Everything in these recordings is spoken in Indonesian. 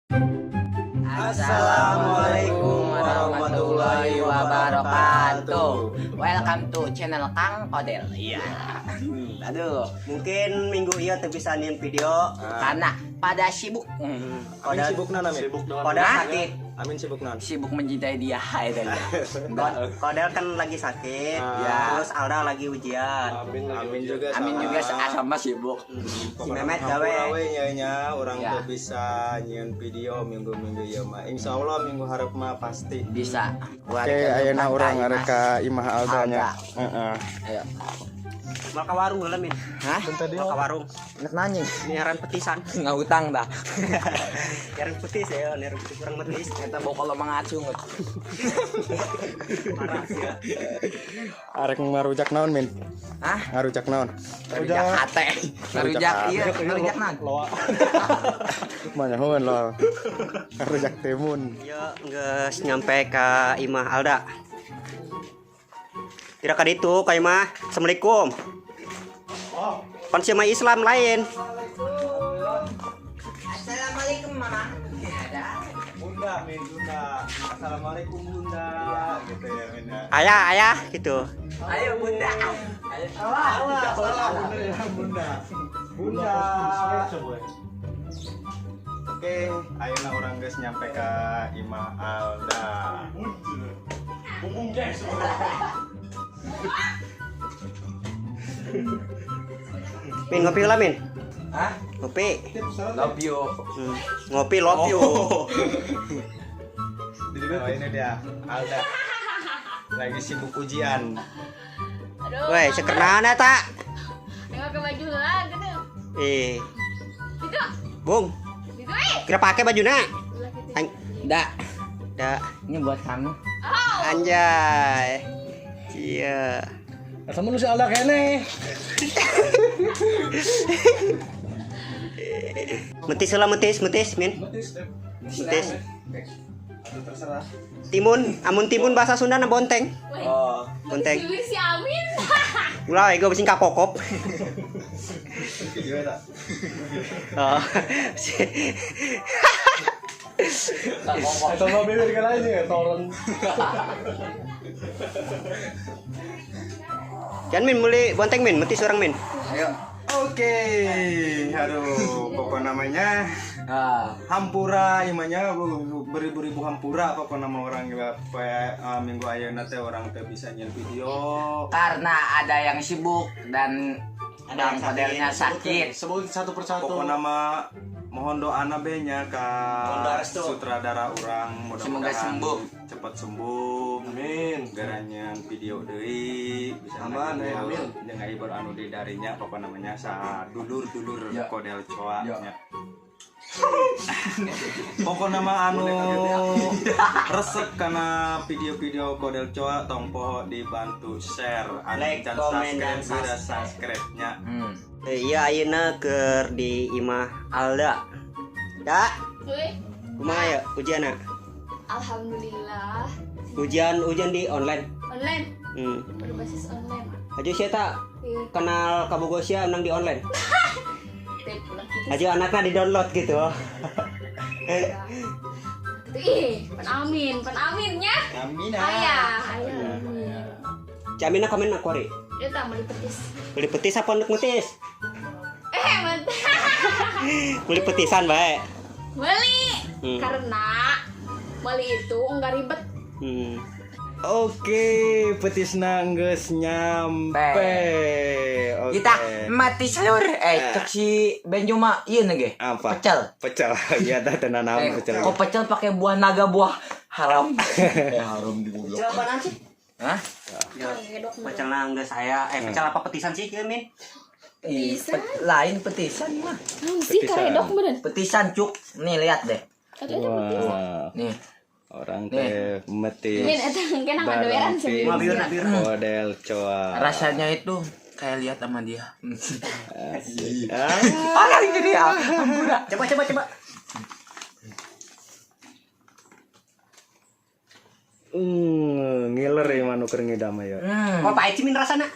Assalamualaikum warahmatullahi wabarakatuh. Welcome to channel Kang Kodel. Iya. Aduh, mungkin minggu iya tuh bisa nyin video Karena pada sibuk. Amin sibuk nan amin. Kodel sakit. Amin sibuk nan. Sibuk mencintai dia. Itu dia. Kodel kan lagi sakit. Ya. Terus Alda lagi ujian. Amin juga. Amin juga sama sibuk. Si Memet gawe. nya orang Ya. tuh bisa nyiun video minggu-minggu ya mah. Insya Allah minggu harap mah pasti. Bisa. Oke, ayeuna urang ngarek ka Imah Alda nya. Heeh. Ayo. Mau ke warung heula min. Hah? Mau ke warung. Enak nanya. Niaran petisan. Nggak utang dah. Niaran petis ya, niaran petis kurang petis. Kita bawa kalau mengacung. Marah sih ya. Arek ngarujak naon min? Hah? Ngarujak naon? Ngarujak hate. Ngarujak iya. Ngarujak nan. Manyahoan lo. Ngarujak timun. Ya, geus nyampe ke Imah Alda. Tidak kali itu, Kak Imah. Assalamualaikum. Pan si Imah Islam lain. Assalamualaikum mama. Bunda, min Bunda. Assalamualaikum Bunda. Gitu ya min. Ayah gitu. Ayo bunda. Bunda. Oke, ayeuna urang geus nyampe ka Imah Alda. Min ngopi lah min. Hah? Ngopi. Love you. Ngopi love you. Oh, ini dia Alda. Lagi sibuk ujian. Aduh. Woi, sekerna tak? Nengok ke baju lah gitu. Gitu. Bung, Gitu kira pakai bajuna. Lah gitu. Dak. Da, Ini buat kamu. Oh. anjay. Iya. Kamu lu si Alda kene. Metis lah metis, min. Metis. Terserah. Timun, amun timun bahasa Sunda na bonteng. Woi. Oh, Bonteng. Dulu si Amin. Ulah, gue bersing kakokop. video tak? Oh. Sama bibir kan aja ya, toron. Jangan min beli bonteng min, metis orang min. Ayo. Oke, aduh, pokok namanya Ah. hampura imanya beribu-ribu hampura pokok nama orang juga minggu ayeuna teh orang teh bisa nyen video. Karena ada yang sibuk dan Ada yang modelnya sakit. Sebut satu persatu. Pokok nama mohon doa nya ka Mohon doa restu. sutradara orang Semoga sembuh. cepat sembuh. Amin. Garannya video deui bisa Aman, video. amin. Jeung aya anu di darinya pokok namanya sa dulur-dulur Ya. Kodel Coa Ya. nya. Pokok nama anu resep karena video-video Kodel Coa tompo dibantu share, Like, dan comment, dan subscribe-nya. Iya, ayeuna keur di Imah Alda. Ya, Woi. kumaha ya ujianna? Alhamdulillah. Ujian di online. Online. Berbasis online. Aja sia tak Iya. kenal kabogo sia nang di online. Tep lah gitu. Aja anaknya di-download gitu. Gitu. Ih, pan aminnya. Amin. Ayah, amin. Camina komen aku hari. Dia tak mau dipetis. Beli petis apa untuk metis? Mantap. Beli petisan bae. Beli. Hmm. Karena beli itu enggak ribet. Oke, petisna geus nyampe. Oke. Kita mati selur. Cek si Benjuma ieu ge. Apa? Pecel. Pecel. Iya dah tenan pecel. Kok pecel pakai buah naga buah haram. Haram di goblok. Pecel apaan sih? Hah? Kayak Pecel nangga saya. Pecel apa petisan sih kieu min? Petisan? Lain petisan mah. sih karedok bener. Petisan cuk. Nih lihat deh. Wah, Nih. orang teh metis. Min eta engke nang adoeran sih. Biur. Kodel Coa. Rasanya itu kayak lihat sama dia. Ah, Parah jadi ya. Ampura. Coba. ngiler ya manu keur ngidam ya. Kok pahit sih min rasana?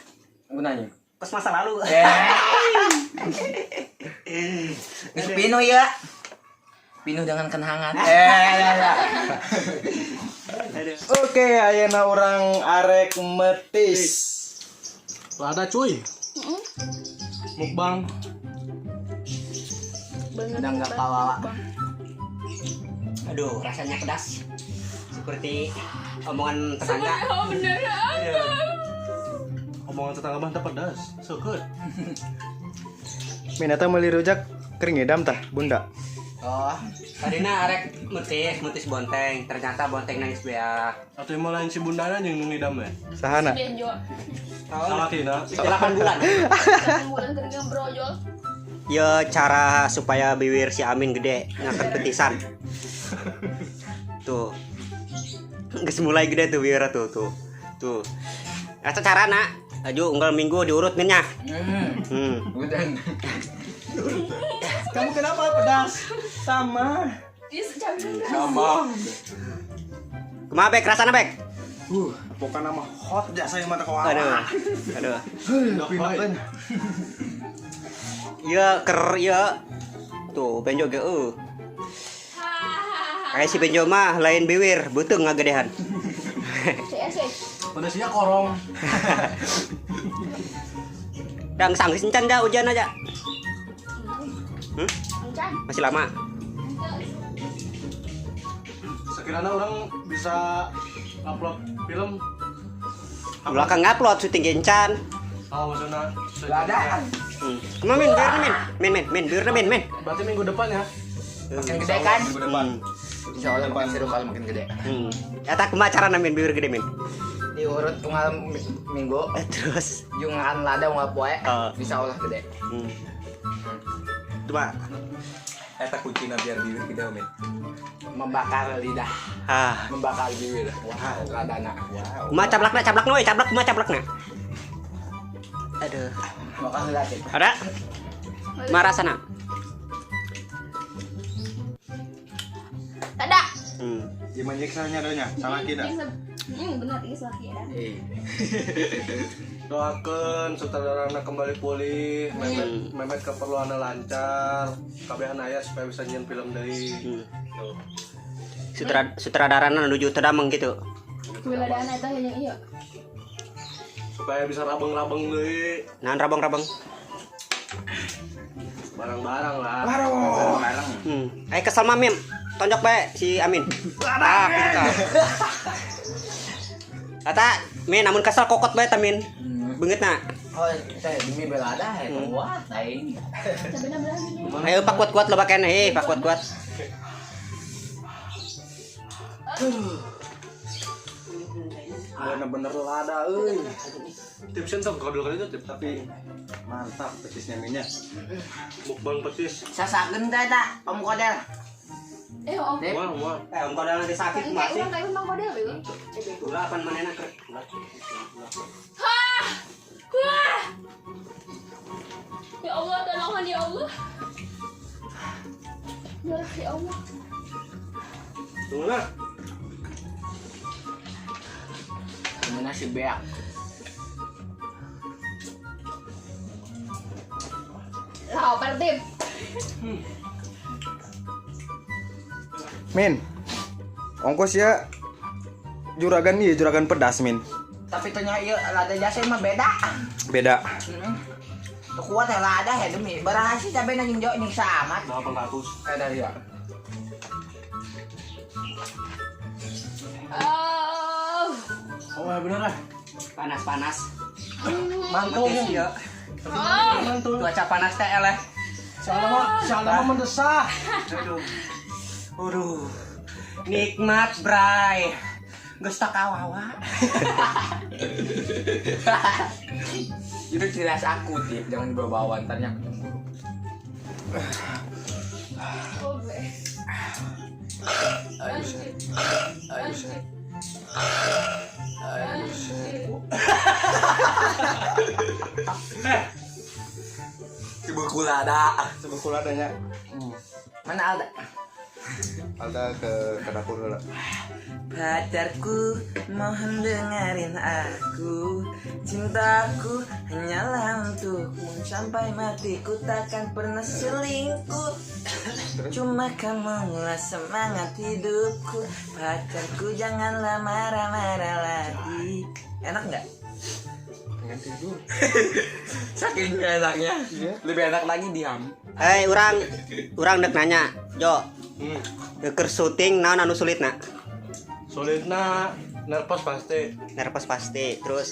Gunanya. Pas masa lalu. Geus pino ya. penuh dengan kenangan. Oke, ayeuna orang arek metis. Lada cuy. Mukbang. Udah nggak kawawa. Aduh, rasanya pedas. Seperti omongan tetangga. Oh beneran. Omongan tetangga mah pedas. So good. Minata meuli rujak kering edam tah, Bunda. Oh, tadina arek mutis bonteng. Ternyata bonteng nangis beak. Atau yang lain si bundana yang ngidam ya. Sahana? Benjo. Salah tina. 8 bulan. 8 bulan keringan brojol. Ya cara supaya bibir si Amin gede ngangkat petisan. Tuh. Geus mulai gede tuh bibir tuh. Eta carana. Aju unggal minggu diurut nya. Udah. Kamu kenapa pedas? Sama. Dia secabut. Sama. Kumaha bek rasana bek? Bukan nama hot jasa yang mata kawan. Aduh. Pinakeun. Iya ker ya. Tuh benjo ge Kayak si benjo mah lain bibir, beuteung ngagedehan. Pedasnya korong. Dang sanggeus encan dah hujan aja. Encan. Masih lama. Sekiranya orang bisa upload film. Belakang ngupload syuting encan. Oh maksudnya. Lada. Kemana min, biurna min. Berarti minggu depan ya. Makin gede kan? Minggu depan. Insya Allah bukan seru kalau makin gede. Eta kumaha carana min biur gede min. Diurut unggal minggu. Terus Jungan lada unggal poe. Oh. Bisa Allah gede. Coba. Eta kucina biar bibir kita Min. Membakar lidah. Membakar bibir. Wow, ladana. Wow. Kumaha cablakna we, cablakna. Aduh. Makan lidah. Ada? Kumaha rasana? Ada. Gimana nyiksanya donya? Salah kita. Benar ini salah ya. Doakan sutradarana kembali pulih, memet keperluannya lancar, kabehan aya supaya bisa nyian film dari. Sutradarana nuju tedameng gitu. Wiladana eta yang iya. Supaya bisa rabeng-rabeng deui Nahan rabang-rabang. barang-barang lah. Barang. Ayo kesel mah Mim. Tonjok bae si Amin. Kita. Kata Min namun kesel kokot bae ta Min. Beungeutna. Oh, teh demi belada kuat aing. Sabena berani. Ayo pak kuat-kuat lo baken pak kuat-kuat. Bener-bener lada euy. Tipsnya tuh kalau kali itu tips Tapi mantap petisnya Minnya. mukbang petis. Sasakeun teh eta Om Kodel. Om. Wah. Om kodal nanti sakit masih. Enggak emang model bego. Ulah pan manehna krek. Wah. Ya Allah, tolongan ya Allah. Ya Allah. Tunggu lah. Gimana si beak? Lah, pertip. Min. Ongkos ya juragan pedas Min. Tapi tanya ieu lada jasa mah beda. Beda. Tuh kuat ya lada ya demi berhasil cabe nang jauh nyiksa amat. 800. Ada ya. Oh ya bener lah. Panas-panas. Mantul ya. Mantul. Cuaca panas teh eleh. Salah mah mendesah. Aduh. Nikmat, Bray. Geus tak kawawa. Itu jelas aku tip, jangan bawa ntarnya ketemu. Oh, gue. Sebuah kulada. Sebeku ladanya. Mana Alda? Alda ke dapur dulu. Pacarku, mohon dengerin aku. Cintaku hanyalah untukmu. Sampai matiku takkan pernah selingkuh. Cuma kamulah semangat hidupku. Pacarku janganlah marah-marah lagi. Enak nggak? Pengen tidur. Saking enaknya. Lebih enak lagi diam. Urang dek nanya, Jo. Keur syuting naon anu sulit nak? Sulitnya nervous pasti. Nervous pasti. Terus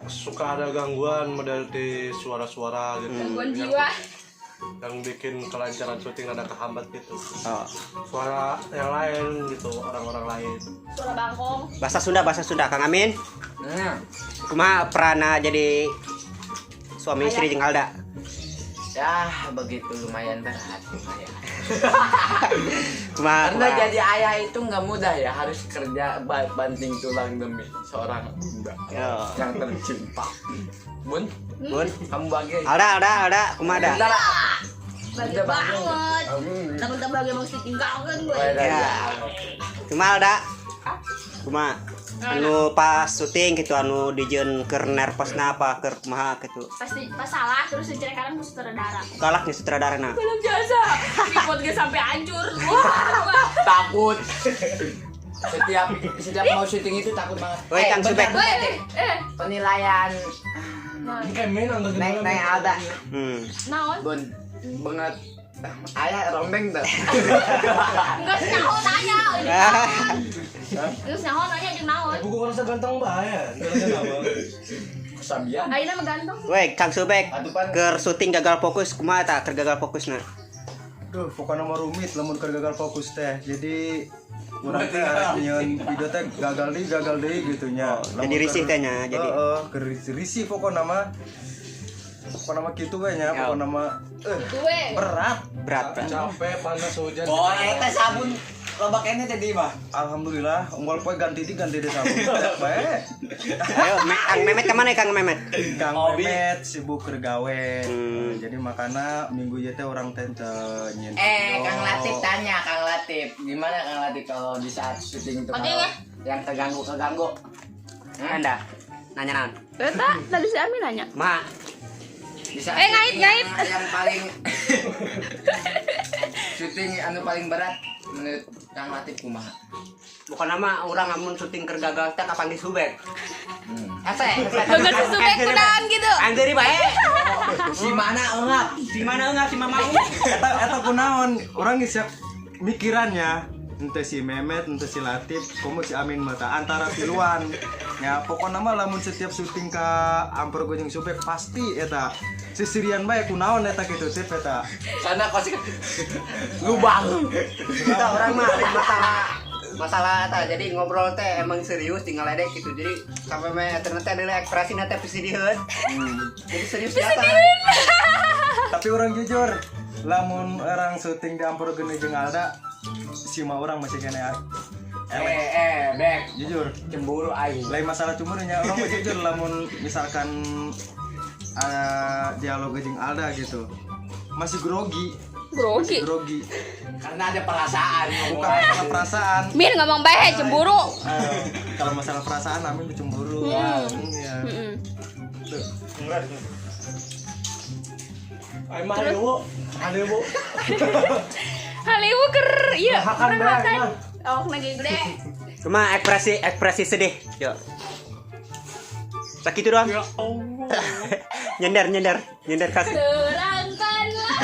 Suka ada gangguan model di suara-suara gitu. Gangguan jiwa. Yang bikin kelancaran syuting ada kehambat gitu. oh, Suara yang lain gitu, orang-orang lain. Suara bangkong. bahasa Sunda Kang Amin. Nah, Kumaha peranna jadi suami istri jeung Alda? ya begitu lumayan berat lumayan. Kumaha? Karena jadi ayah itu nggak mudah ya, harus kerja banting tulang demi seorang bunda Oh. yang tercinta. Bun, Bun, kamu bagian. Alda, kumaha da? Bentar, Bagi Udah bagus. banget. Takut bagi mau tinggal kan gue. Ya. Kumaha Alda? Kumaha? Anu pas syuting gitu anu dijieun keur nervosna apa keur kumaha gitu. Pasti pas salah terus diceritakan ke sutradara. Galak nih sutradarana. Belum jasa. Tripod gue sampai hancur. Wah. Takut. Setiap mau syuting itu takut banget. Woi, Kang bentar, Subek. bentar, deh. Eh. Penilaian Ini kayak main angga Neng Alda. Naon? Bun, banget. Ayah rombeng tuh. Enggak nyaho nanya. Terus nyaho nanya jeung naon? Buku ngerasa ganteng bahaya. Sabian. Ayeuna mah ganteng. Woi, Kang Subek. Keur syuting gagal fokus kumaha tah keur gagal fokusna? Duh, pokoknya mah rumit lamun keur gagal fokus teh. Jadi urang teh nyeun video teh gagal deui gitu nya. Jadi risih teh nya jadi. Heeh, keur risih pokoknya mah. Pokoknya mah kitu we nya, pokoknya mah Itu we. berat. Capek, panas, hujan. Oh, eta sabun loba kene tadi mah. Alhamdulillah, unggal poe ganti di sabun. Bae. Ayo, Kang Memet ka mana Kang Memet? Kang Memet sibuk keur gawe. Hmm. Jadi makana minggu ieu teh urang teh teu nyin. Kang Latif tanya, Kang Latif. Gimana Kang Latif kalau di saat syuting itu Oke, kalau ya. yang terganggu? Anda nanya naon? Eta tadi si Amin nanya. Ma, Di saat ngait, syuting ngait. yang paling syuting anu paling berat menurut Kang Latif kumaha? bukan nama orang amun syuting keur gagal teh kapan disubek. Hese. Bener si Subek kunaon gitu. Anjeuri bae. Si mana enggak? Si mana enggak si Mamau? Eta kunaon? Urang geus siap mikirannya. Ente si Memet, ente si Latif, komo si Amin mata antara piluan. Ya pokoknya mah lamun setiap syuting ka Ampur Gojeng Subek pasti eta sisirian bae kunaon eta kitu tip eta. Sana kos lubang. Kita orang mah masalah eta jadi ngobrol teh emang serius tinggal ledek gitu. Jadi sampai mah ternyata adalah eksprasina teh pisidieun. Jadi serius ya. Tapi orang jujur, lamun orang syuting di Ampur Gojeng Alda si mah orang masih kena Bek. jujur Cemburu aing. lain masalah cemburunya orang mah jujur lamun misalkan dialog jeung Alda gitu masih grogi Karena ada perasaan. bukan masalah perasaan. Min ngomong bae cemburu. Kalau masalah perasaan Amin cemburu ya. Tuh. Ay mah ayo, Bu. Haliwu keur ieu Hakan orang bae, makan. mah. Oh, lagi gede. Cuma ekspresi sedih. Yo. Sakitu doang. Ya Allah. nyender kasih. Terangkanlah.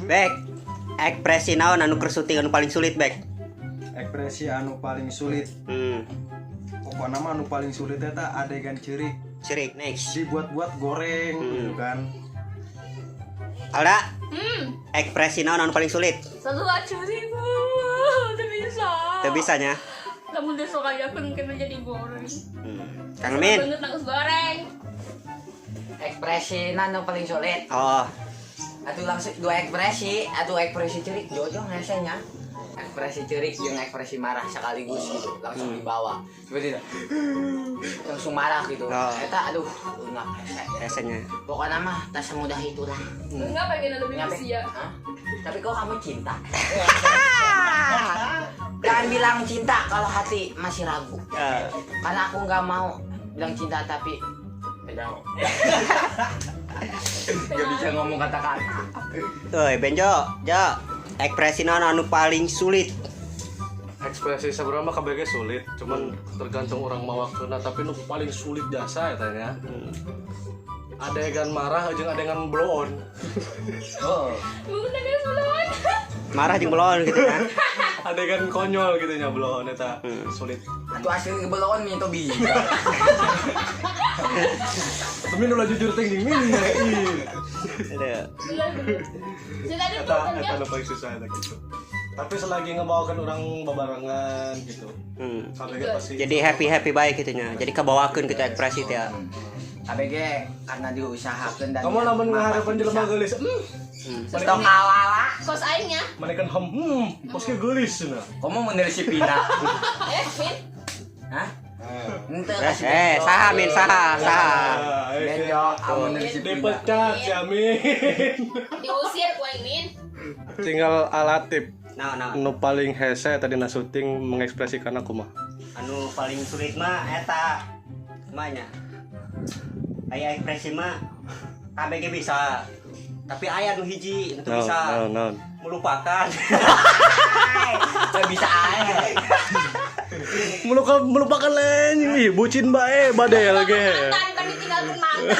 Bek. Ekspresi naon anu keur syuting anu paling sulit, Bek? Ekspresi anu paling sulit pokoknya mah anu paling sulit eta adegan cerik Cerik next. dibuat-buat goreng gitu kan. Alda, ekspresi naon anu paling sulit? Satu acuri bu, teu bisa. Teu bisanya. Lamun dia sok ayakeun kena jadi goreng. Kang Min. Banget nangis goreng. Ekspresi anu paling sulit. Oh, Atuh langsung dua ekspresi cerik jojo ngesenya. ekspresi cerik jeung ekspresi marah sekaligus gitu langsung dibawa tiba-tiba langsung marah gitu eta aduh enggak Rasanya. pokoknya mah tak semudah itulah Enggak pengen lebih Nyampe. usia. Hah? Tapi kok kamu cinta jangan bilang cinta kalau hati masih ragu karena aku nggak mau bilang cinta tapi tidak nggak bisa ngomong kata-kata. Tuh, Benjo, Jo. Ekspresi anu paling sulit. Ekspresi sebenarnya mah KBG sulit, cuman tergantung orang mau waktunya. Tapi nu paling sulit jasa ya tanya. Adegan marah jeung adegan blow on. Oh. Bukan guys belum. Marah jeung belon gitu kan. Adegan konyol gitu nya blow on eta sulit. Atuh asli belon nih Tobi. Tapi nu jujur teh dingin ya. Ada. Sudah ada Eta tuh eta nu paling susah eta gitu. Tapi selagi ngebawakan orang babarengan gitu. KBG pasti. Jadi happy baik gitunya. Jadi kebawakeun kita ekspresi teh. KBG karena diusahakeun dan Kamu lamun ngahareupeun jelema geulis. Stok awala. kos aingnya. Manekan pos ge geulis cenah. Kamu bener si Pina. Fit. Hah? Ente Saha Min, saha. Benjo, amun dari si Pina. Dipecat si Amin. Diusir ku aing Min. Tinggal Alatip. Nah. Nu paling hese tadi na syuting mengekspresikan aku mah. Anu paling sulit mah eta manya. Aya ekspresi mah KBG bisa. Tapi aya nu hiji itu bisa Naon. melupakan. Gak bisa aja. Melupakan lain. Ih, bucin bae badel ge. Mantan kan ditinggalkeun mantan.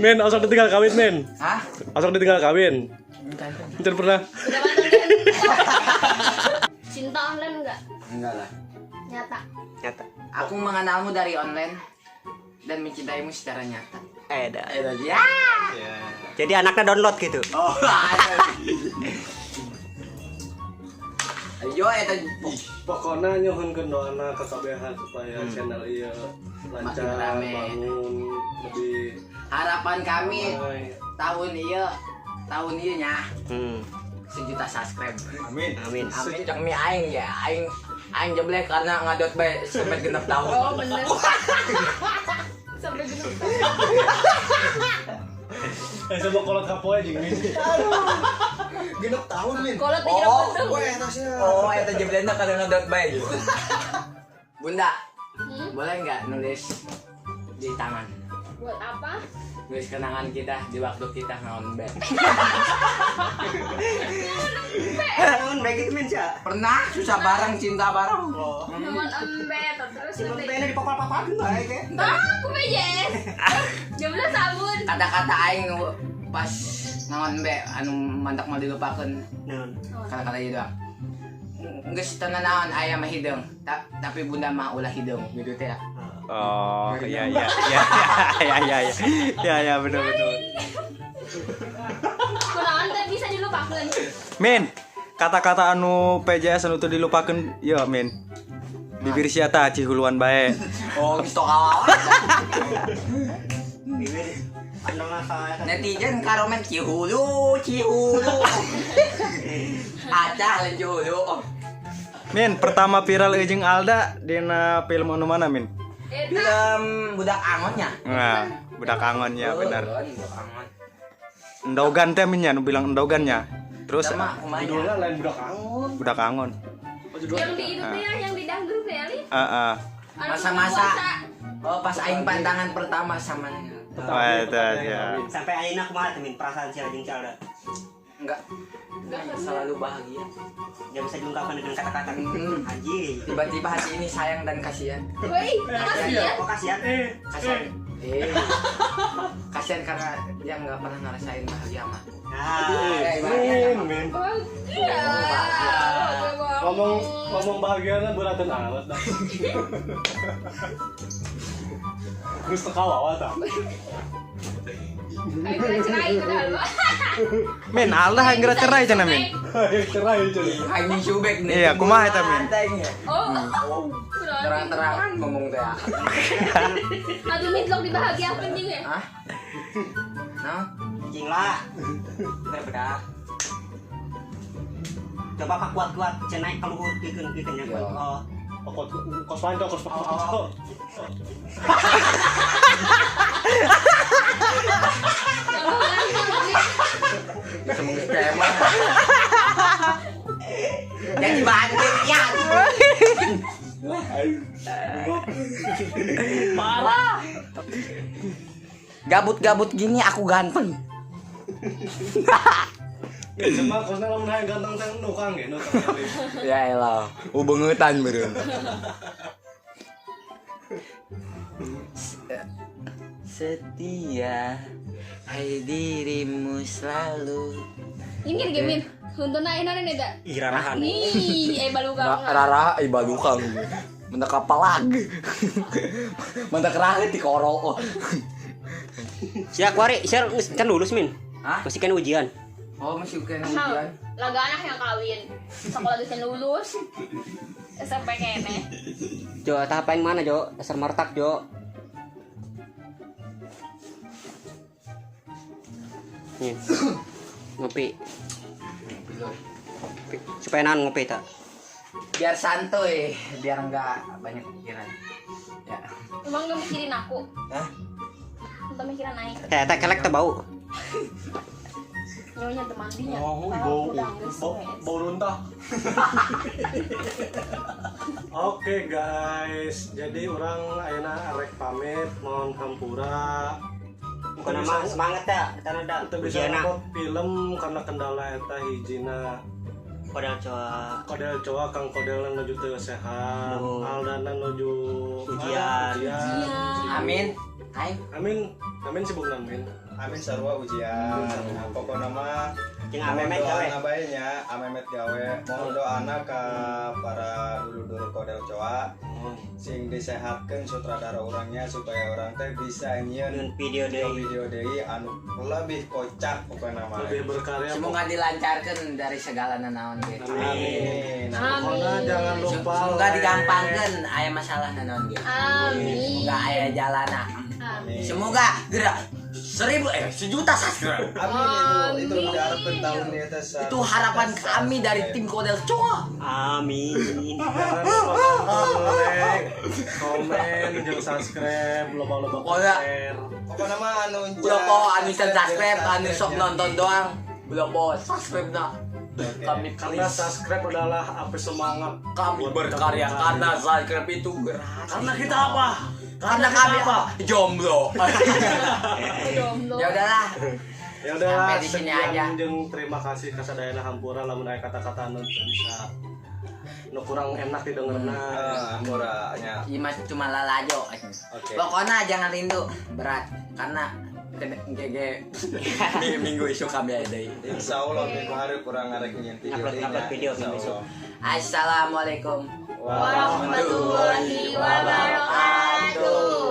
Men, asal ditinggal kawin, men. Hah? Asal ditinggal kawin. Jangan pernah. Udah mantan kan? Cinta online enggak? Enggak lah. Nyata. Nyata. Aku mengenalmu dari online dan mencintaimu secara nyata. Eda. Ya. Jadi anaknya download gitu. Oh. Ayo eta Pokoknya nyohonkeun doana ka kabehan supaya channel ieu lancar, Makin rame. bangun, lebih harapan kami ramai. tahun ieu nya 1 juta subscribe. Amin. Amin. Amin cek mi aing ya, aing jeblek karena ngadot bae sampai 6 tahun. Oh bener. Sampai genep. Coba kolot kapoe jeung ini. Genep tahun Min. Kalau 30 Wah, etasnya. Oh, eta jeblekna karena ngadot bae gitu. Bunda, Hmm? boleh nggak nulis di tangan? Buat apa? Nulis kenangan kita di waktu kita ngaon bae. Naon baik itu men sia. Pernah susah bareng, cinta bareng. Namun empet terus Mun nanti. pena di pokok-pokokan bae ge. Aku bejes. Jumlah sabun. Kata-kata aing pas ngaon bae anu mantak mau dilupakeun. Naon. Kata-kata ieu doang. Geus teu naon aya mah hideung, tapi bunda mah ulah hideung gitu teh. Oh, iya benar. Kunaon teh bisa dilupakeun. Min, kata-kata anu PJS anu teu dilupakeun ya Min. Bibir sia tah cihuluan bae. Oh, geus tok awal. Bibir anu masalah. Netizen karomen cihulu. Acah lain cihulu. Min, pertama viral jeung Alda dina film anu mana Min? Eta Film budak angonnya. Nah, budak angon ya benar. Budak angon. Endogan teh Min nya nu bilang endogannya. Terus Sama kumanya. Judulnya lain budak angon. budak angon. yang di itu teh yang di dangdut teh Ali. Heeh. Masa-masa. Oh, pas aing pandangan pertama sama Wah, itu aja. Sampai ayeuna kumaha teh min perasaan sia jeung Calda? enggak selalu bahagia. Enggak bisa diungkapkan dengan kata-kata. Anjing. Tiba-tiba hati ini sayang dan kasihan. Woi, makasih ya. Oh kasihan. Kasihan. Kasihan karena dia nggak pernah ngerasain bahagia mah. Men. Oh, iya. Ngomong bahagia kan beratan alat dah. Terus tekawa tah. Ayo cerai padahal. Min, Alda geura cerai cenah Min. Cerai jadi. Anjing subek nih. Iya, kumaha eta, Min? Oh. Terang-terangan ngomong teh. Aduh, mitlok dibahagiakan jeung ya. Hah? Nah, Anjing lah. bener bedak. Coba pak kuat-kuat cenai keluhur pikeun ya. Oh. Kos panco. Semua skema. Jadi banting ya. Parah. Gabut-gabut gini aku ganteng. Ya cuma kosna lamun hayang ganteng teh nukang ge nukang. Ya elah, ubengetan beureum. Setia, hai dirimu selalu. Ini gemin. Huntuna enak nih dah. Irarahan. Nih, balukang. Rara balukang. Mentak kapalag. Mentak rahit di korol. Siap wari, siap kan lulus min. Hah? Masih kan ujian. Oh, masih ujian ujian. Laga anak yang kawin. Sekolah geus lulus. SMP kene. Jo, tahap yang mana Jo? Dasar martak Jo. Nih. Ngopi. Supaya nan ngopi tak. Biar santuy, biar enggak banyak pikiran. Ya. Emang lu mikirin aku? Hah? Entah mikiran naik. Tak kelek teh bau. Nyonya temandinya. Oh, bau runtah. Oke guys, jadi orang ayeuna arek pamit mohon hampura. Bukan nama semangat ya, karena ada Kita bisa ujian nonton film karena kendala eta hijina padahal coba Kodel coa Kang Kodel nuju teu sehat, Aldana nuju Ujian. Amin. Hai. Amin sibuk namin. Amin sarua ujian. Nah, pokoknya mah jeung amemet gawe. Abaenya amemet gawe. Mohon doana ka para dulur-dulur Kodel Coa sing disehatkeun sutradara orangnya supaya orang teh bisa nyieun Video deui anu lebih kocak pokoknya mah. Lebih berkarya. Semoga dilancarkan dari segala nanaon ge. Amin. Pokoknya jangan lupa Semoga digampangkeun aya masalah nanaon ge. Amin. Semoga aya jalana. Amin. Semoga gerak 1.000 subscriber. Amin itu diharapkeun tahun ieu teh. Itu harapan kami dari tim Kodel Coa. Amin. Jangan lupa like, komen, jeung subscribe, loba-loba Pokoknya- share. Pokoknya mah anu Udah po anu subscribe, anu sok nonton doang. Udah po subscribe dah. Kami Karena subscribe adalah api semangat kami buat berkarya kita karena subscribe itu gratis. Karena kita apa? Karena kami apa? Jomblo. Jomblo. Ya udahlah. Ya udahlah, Sampai di sini sekian aja. jeung terima kasih kasadayana hampura lamun aya kata-kata anu teu bisa nu kurang enak didengarna. murahnya. Imas cuma lalajo. Oke. Pokoknya jangan rindu berat karena GG minggu isu kami ada. Insyaallah minggu hari kurang ngarek nyen Upload video Insyaallah. Assalamualaikum Warahmatullahi wabarakatuh.